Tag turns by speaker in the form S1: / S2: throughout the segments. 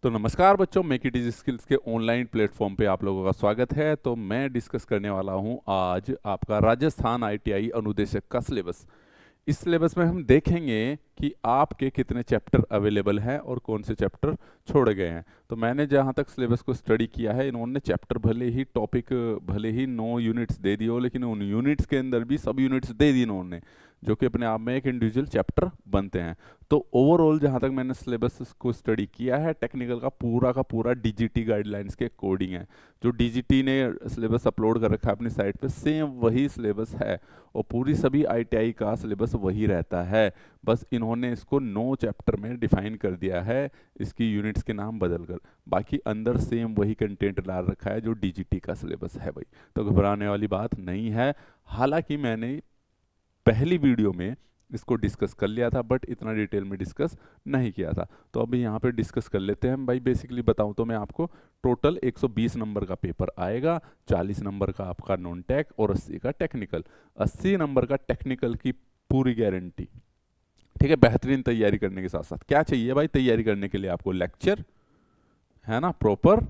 S1: तो नमस्कार बच्चों, मेक इट इजी स्किल्स के ऑनलाइन प्लेटफॉर्म पे आप लोगों का स्वागत है। तो मैं डिस्कस करने वाला हूं आज आपका राजस्थान आईटीआई अनुदेशक का सिलेबस। इस सिलेबस में हम देखेंगे कि आपके कितने चैप्टर अवेलेबल हैं और कौन से चैप्टर छोड़े गए हैं। तो मैंने जहां तक सिलेबस को स्टडी किया है, इन्होंने चैप्टर भले ही टॉपिक भले ही 9 यूनिट्स दे दिए हो, लेकिन उन यूनिट्स के अंदर भी सब यूनिट्स दे दी इन्होंने, जो कि अपने आप में एक इंडिविजुअल चैप्टर बनते हैं। तो ओवरऑल जहां तक मैंने सिलेबस को स्टडी किया है, टेक्निकल का पूरा डीजीटी गाइडलाइंस के अकॉर्डिंग है। जो डीजीटी ने सिलेबस अपलोड कर रखा है अपनी साइट पे, सेम वही सिलेबस है और पूरी सभी आईटीआई का सिलेबस वही रहता है। बस इन्होंने इसको 9 चैप्टर में डिफाइन कर दिया है, इसकी यूनिट्स के नाम बदल कर। बाकी अंदर सेम वही कंटेंट डाल रखा है जो डीजीटी का सिलेबस है भाई। तो घबराने वाली बात नहीं है। हालांकि मैंने पहली वीडियो में इसको डिस्कस कर लिया था, बट इतना डिटेल में डिस्कस नहीं किया था। तो अभी यहाँ पे डिस्कस कर लेते हैं भाई। बेसिकली बताऊँ तो मैं आपको टोटल 120 नंबर का पेपर आएगा, 40 नंबर का आपका नॉन टेक और 80 का टेक्निकल। 80 नंबर का टेक्निकल की पूरी गारंटी, ठीक है। बेहतरीन तैयारी करने के साथ साथ क्या चाहिए भाई तैयारी करने के लिए? आपको लेक्चर है ना प्रॉपर,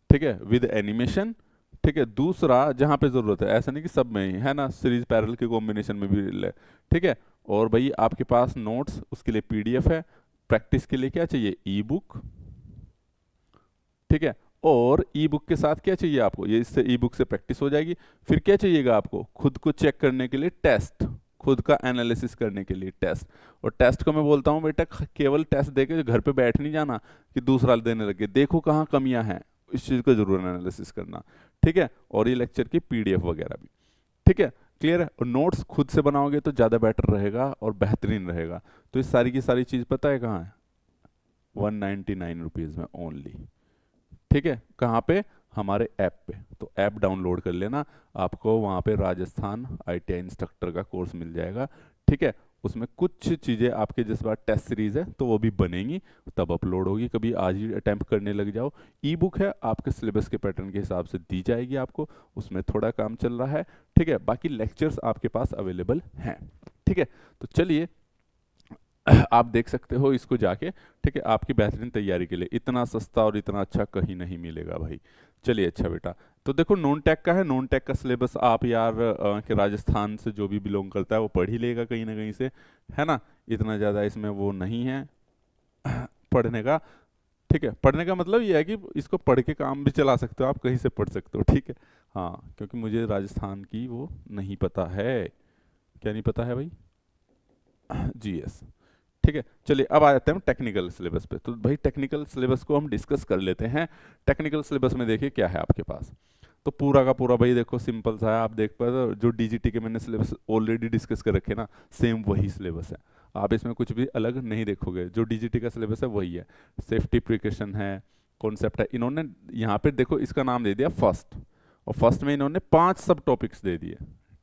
S1: ठीक है, विद एनिमेशन, ठीक है। दूसरा जहां पे जरूरत है, ऐसा नहीं कि सब में ही है ना, सीरीज पैरेलल के कॉम्बिनेशन में भी ले, ठीक है। और भाई आपके पास नोट्स, उसके लिए पीडीएफ है। प्रैक्टिस के लिए क्या चाहिए? ई बुक, ठीक है। और ई बुक के साथ क्या चाहिए आपको? ये इससे ई बुक से प्रैक्टिस हो जाएगी। फिर क्या चाहिएगा आपको? खुद को चेक करने के लिए टेस्ट, खुद का एनालिसिस करने के लिए टेस्ट। और टेस्ट को मैं बोलता हूं बेटा, केवल टेस्ट देके घर पे बैठ नहीं जाना कि दूसरा देने लगे। देखो कहाँ कमियां हैं, इस चीज का जरूर एनालिसिस करना, ठीक है। और ये लेक्चर की पीडीएफ वगैरह भी, ठीक है। क्लियर है? और नोट्स खुद से बनाओगे तो ज्यादा बेटर रहेगा और बेहतरीन रहेगा। तो इस सारी की सारी चीज पता है कहाँ है? 199 रुपीज में ओनली, ठीक है। कहाँ पे? हमारे ऐप पे। तो ऐप डाउनलोड कर लेना, आपको वहाँ पे राजस्थान आईटीआई इंस्ट्रक्टर का कोर्स मिल जाएगा, ठीक है। उसमें कुछ चीज़ें आपके जिस बार टेस्ट सीरीज है तो वो भी बनेंगी, तब अपलोड होगी। कभी आज ही अटेम्प्ट करने लग जाओ। ई बुक है, आपके सिलेबस के पैटर्न के हिसाब से दी जाएगी आपको, उसमें थोड़ा काम चल रहा है, ठीक है। बाकी लेक्चर्स आपके पास अवेलेबल हैं, ठीक है। तो चलिए आप देख सकते हो इसको जाके, ठीक है। आपकी बेहतरीन तैयारी के लिए इतना सस्ता और इतना अच्छा कहीं नहीं मिलेगा भाई। चलिए अच्छा बेटा, तो देखो नॉन टेक का है। नॉन टेक का सिलेबस आप यार कि राजस्थान से जो भी बिलोंग करता है वो पढ़ ही लेगा कहीं ना कहीं से, है ना। इतना ज़्यादा इसमें वो नहीं है पढ़ने का, ठीक है। पढ़ने का मतलब ये है कि इसको पढ़ के काम भी चला सकते हो आप, कहीं से पढ़ सकते हो, ठीक है। हाँ, क्योंकि मुझे राजस्थान की वो नहीं पता है। क्या नहीं पता है भाई? जीएस, ठीक है। चलिए अब आ जाते हैं हम टेक्निकल सिलेबस पे। तो भाई टेक्निकल सिलेबस को हम डिस्कस कर लेते हैं। टेक्निकल सिलेबस में देखिए क्या है आपके पास। तो पूरा का पूरा भाई देखो सिंपल सा है, आप देख पाए तो जो डीजीटी के मैंने सिलेबस ऑलरेडी डिस्कस कर रखे ना, सेम वही सिलेबस है। आप इसमें कुछ भी अलग नहीं देखोगे, जो डीजीटी का सिलेबस है वही है। सेफ्टी प्रिकॉशन है, कॉन्सेप्ट है। इन्होंने यहाँ पे देखो इसका नाम दे दिया फर्स्ट, और फर्स्ट में इन्होंने 5 सब टॉपिक्स दे दिए,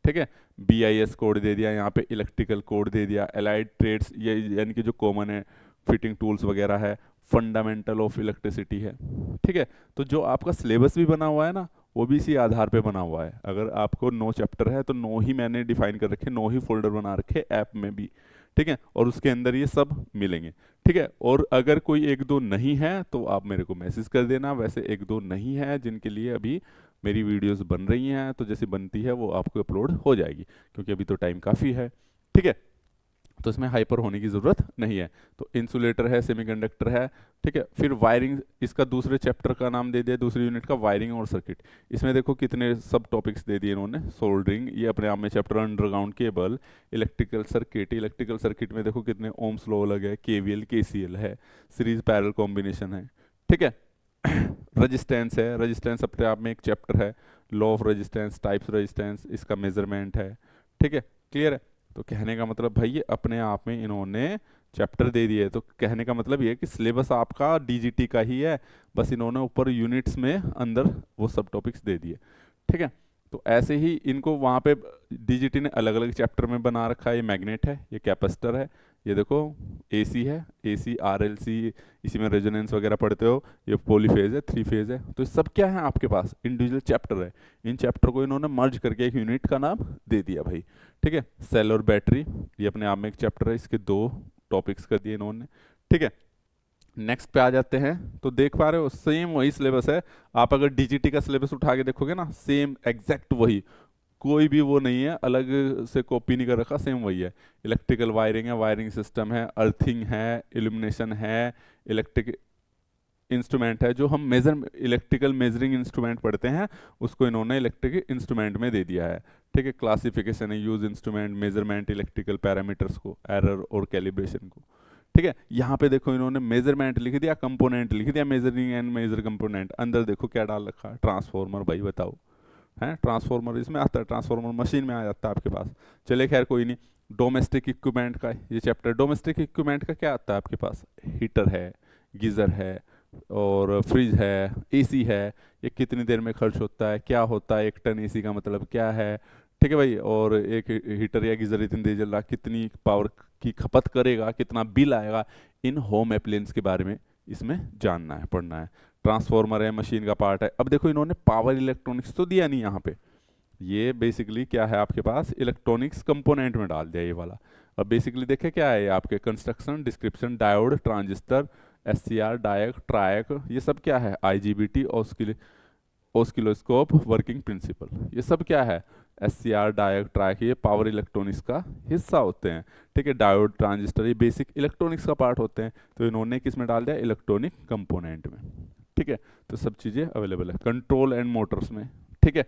S1: ठीक है। बीआईएस कोड दे दिया, यहाँ पे इलेक्ट्रिकल कोड दे दिया, एलाइड ट्रेड्स ये यानी कि जो कॉमन है, फिटिंग टूल्स वगैरह है, फंडामेंटल ऑफ इलेक्ट्रिसिटी है, ठीक है। तो जो आपका सिलेबस भी बना हुआ है ना, वो भी इसी आधार पे बना हुआ है। अगर आपको 9 चैप्टर है तो 9 ही मैंने डिफाइन कर रखे, 9 ही फोल्डर बना रखे ऐप में भी, ठीक है। और उसके अंदर ये सब मिलेंगे, ठीक है। और अगर कोई एक दो नहीं है तो आप मेरे को मैसेज कर देना। वैसे एक दो नहीं है जिनके लिए अभी मेरी वीडियोस बन रही हैं, तो जैसे बनती है वो आपको अपलोड हो जाएगी, क्योंकि अभी तो टाइम काफ़ी है, ठीक है। तो इसमें हाइपर होने की ज़रूरत नहीं है। तो इंसुलेटर है, सेमीकंडक्टर है, ठीक है। फिर वायरिंग, इसका दूसरे चैप्टर का नाम दे दिया, दूसरी यूनिट का वायरिंग और सर्किट। इसमें देखो कितने सब टॉपिक्स दे दिए इन्होंने। सोल्डरिंग, ये अपने आप में chapter, underground cable, electrical circuit. Electrical circuit में देखो कितने ओम्स लॉ अलग है, केवीएल केसीएल है, सीरीज पैरेलल कॉम्बिनेशन है, ठीक है। रेजिस्टेंस है, रेजिस्टेंस अपने आप में एक चैप्टर है। Law of resistance, types resistance, इसका मेजरमेंट है, ठीक है। क्लियर है? तो कहने का मतलब भाई ये अपने आप में इन्होंने चैप्टर दे दिए। तो कहने का मतलब ये है कि सिलेबस आपका डीजीटी का ही है, बस इन्होंने ऊपर यूनिट्स में अंदर वो सब टॉपिक्स दे दिए, ठीक है। तो ऐसे ही इनको वहाँ पे डीजीटी ने अलग अलग चैप्टर में बना रखा है। ये मैग्नेट है, ये कैपेसिटर है, ये देखो एसी है, एसी आरएलसी, इसी में रेजोनेंस वगैरह पढ़ते हो। ये पॉलीफेज है, 3 फेज है। तो ये सब क्या है आपके पास? इंडिविजुअल चैप्टर है। इन चैप्टर को इन्होंने मर्ज करके एक यूनिट का नाम दे दिया भाई, ठीक है। सेल और बैटरी, ये अपने आप में एक चैप्टर है, इसके 2 टॉपिक्स कर दिए इन्होंने, ठीक है। नेक्स्ट पे आ जाते हैं, तो देख पा रहे हो सेम वही सिलेबस है। आप अगर डीजीटी का सिलेबस उठा के देखोगे ना, सेम एग्जैक्ट वही, कोई भी वो नहीं है, अलग से कॉपी नहीं कर रखा, सेम वही है। इलेक्ट्रिकल वायरिंग है, वायरिंग सिस्टम है, अर्थिंग है, इल्यूमिनेशन है, इलेक्ट्रिक इंस्ट्रूमेंट है, जो हम मेजर इलेक्ट्रिकल मेजरिंग इंस्ट्रूमेंट पढ़ते हैं उसको इन्होंने इलेक्ट्रिक इंस्ट्रूमेंट में दे दिया है। ठीक है, क्लासिफिकेशन है, use instrument, measurement, electrical parameters को, एरर और कैलिब्रेशन को। ठीक है, यहाँ पे देखो इन्होंने मेजरमेंट लिख दिया, कंपोनेंट लिख दिया, मेजरिंग एंड मेजर कंपोनेंट, अंदर देखो क्या डाल रखा है, ट्रांसफॉर्मर। भाई बताओ, है ट्रांसफॉर्मर इसमें आता है, ट्रांसफॉर्मर मशीन में आ जाता है आपके पास। चलिए खैर कोई नहीं। डोमेस्टिक इक्विपमेंट का ये चैप्टर, डोमेस्टिक इक्विपमेंट का क्या आता है आपके पास, हीटर है, गीज़र है, और फ्रिज है, एसी है, ये कितनी देर में खर्च होता है, क्या होता है 1 टन एसी का मतलब क्या है। ठीक है भाई, और एक हीटर या गीज़र इतनी देर चल रहा, कितनी पावर की खपत करेगा, कितना बिल आएगा, इन होम अप्लायंस के बारे में इसमें जानना है, पढ़ना है। ट्रांसफॉर्मर है, मशीन का पार्ट है। अब देखो इन्होंने पावर इलेक्ट्रॉनिक्स तो दिया नहीं यहाँ पे, ये बेसिकली क्या है आपके पास, इलेक्ट्रॉनिक्स कंपोनेंट में डाल दिया ये वाला। अब बेसिकली देखे क्या है आपके, construction, description, diode, transistor, SCR, diac, triac, ये सब क्या है, आईजीबीटी, ऑस्किलोस्कोप, वर्किंग प्रिंसिपल, ये सब क्या है, एससीआर, डायक, ट्रायक, ये पावर इलेक्ट्रॉनिक्स का हिस्सा होते हैं। ठीक है, डायोड, ट्रांजिस्टर, ये बेसिक इलेक्ट्रॉनिक्स का पार्ट होते हैं, तो इन्होंने किस में डाल दिया, इलेक्ट्रॉनिक कंपोनेंट में। ठीक है, तो सब चीज़ें अवेलेबल है। कंट्रोल एंड मोटर्स में, ठीक है,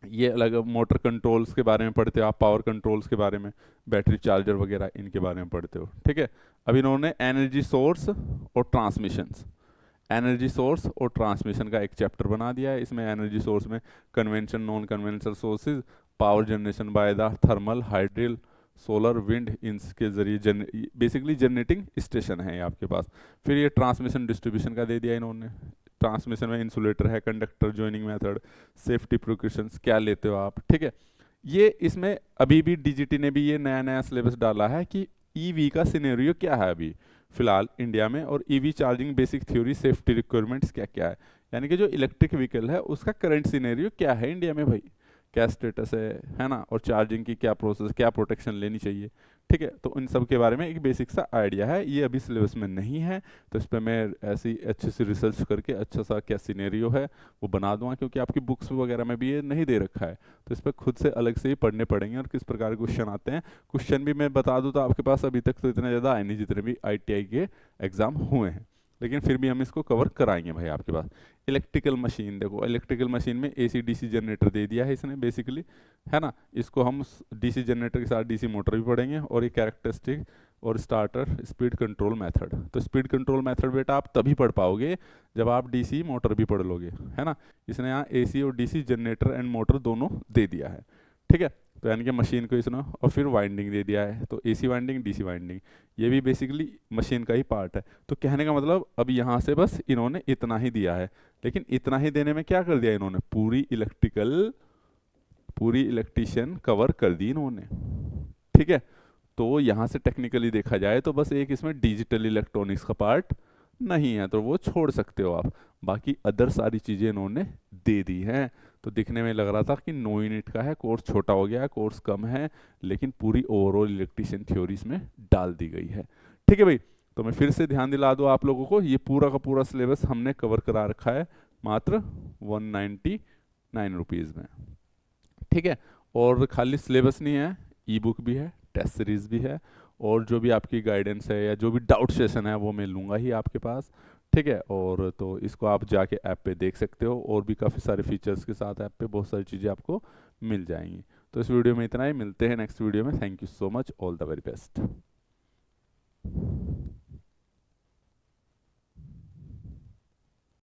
S1: ये अलग मोटर कंट्रोल्स के बारे में पढ़ते हो आप, पावर कंट्रोल्स के बारे में, बैटरी चार्जर वगैरह इनके बारे में पढ़ते हो। ठीक है, अब इन्होंने एनर्जी सोर्स और ट्रांसमिशंस, एनर्जी सोर्स और ट्रांसमिशन का एक चैप्टर बना दिया है। इसमें एनर्जी सोर्स में convention, non conventional sources, power generation by the thermal, hydel, solar, wind, इनके जरिए बेसिकली जनरेटिंग स्टेशन है ये आपके पास। फिर ये ट्रांसमिशन डिस्ट्रीब्यूशन का दे दिया इन्होंने। ट्रांसमिशन में इंसुलेटर है, conductor, joining method, safety precautions क्या लेते हो आप। ठीक है, ये इसमें अभी भी डीजीटी ने भी ये नया नया सिलेबस डाला है कि ईवी का सिनेरियो क्या है अभी फिलहाल इंडिया में, और EV charging basic theory, safety requirements क्या क्या है, यानी कि जो इलेक्ट्रिक व्हीकल है उसका करंट सिनेरियो क्या है इंडिया में भाई, क्या स्टेटस है ना, और चार्जिंग की क्या प्रोसेस, क्या प्रोटेक्शन लेनी चाहिए। ठीक है, तो इन सब के बारे में एक बेसिक सा आइडिया है, ये अभी सिलेबस में नहीं है, तो इस पर मैं ऐसी अच्छे से रिसर्च करके अच्छा सा क्या सिनेरियो है वो बना दूंगा, क्योंकि आपकी बुक्स वगैरह में भी ये नहीं दे रखा है, तो इस पर खुद से अलग से ही पढ़ने पड़ेंगे, और किस प्रकार के क्वेश्चन आते हैं। क्वेश्चन भी मैं बता दूँ तो आपके पास अभी तक तो इतने ज़्यादा आए नहीं जितने भी ITI के एग्ज़ाम हुए हैं, लेकिन फिर भी हम इसको कवर कराएंगे भाई आपके पास। इलेक्ट्रिकल मशीन देखो, इलेक्ट्रिकल मशीन में AC DC जनरेटर दे दिया है इसने बेसिकली, है ना, इसको हम DC जनरेटर के साथ DC मोटर भी पढ़ेंगे, और ये कैरेक्टरिस्टिक और स्टार्टर स्पीड कंट्रोल मेथड। तो स्पीड कंट्रोल मेथड बेटा आप तभी पढ़ पाओगे जब आप DC मोटर भी पढ़ लोगे, है ना। इसने यहाँ AC और DC जनरेटर एंड मोटर दोनों दे दिया है। ठीक है, तो यानी कि मशीन को इसने, और फिर वाइंडिंग दे दिया है, तो AC वाइंडिंग, DC वाइंडिंग, ये भी बेसिकली मशीन का ही पार्ट है। तो कहने का मतलब अब यहाँ से बस इन्होंने इतना ही दिया है, लेकिन इतना ही देने में क्या कर दिया इन्होंने, पूरी इलेक्ट्रिशियन कवर कर दी इन्होंने। ठीक है, तो यहाँ से टेक्निकली देखा जाए तो बस एक इसमें डिजिटल इलेक्ट्रॉनिक्स का पार्ट नहीं है, तो वो छोड़ सकते हो आप, बाकी अदर सारी चीज़ें इन्होंने दे दी हैं। तो दिखने में लग रहा था कि 9 यूनिट का है, कोर्स छोटा हो गया है, कोर्स कम है, लेकिन पूरी ओवरऑल इलेक्ट्रिशियन थ्योरी इसमें डाल दी गई है। ठीक है भाई, तो मैं फिर से ध्यान दिला दूँ आप लोगों को, ये पूरा का पूरा सिलेबस हमने कवर करा रखा है मात्र 199 रुपीज़ में। ठीक है, और खाली सिलेबस नहीं है, ई बुक भी है, टेस्ट सीरीज भी है, और जो भी आपकी गाइडेंस है या जो भी डाउट सेशन है वो मैं लूँगा ही आपके पास। ठीक है, और तो इसको आप जाके ऐप पे देख सकते हो, और भी काफ़ी सारे फीचर्स के साथ ऐप पे बहुत सारी चीज़ें आपको मिल जाएंगी। तो इस वीडियो में इतना ही, मिलते हैं नेक्स्ट वीडियो में। Thank you so much, all the very best.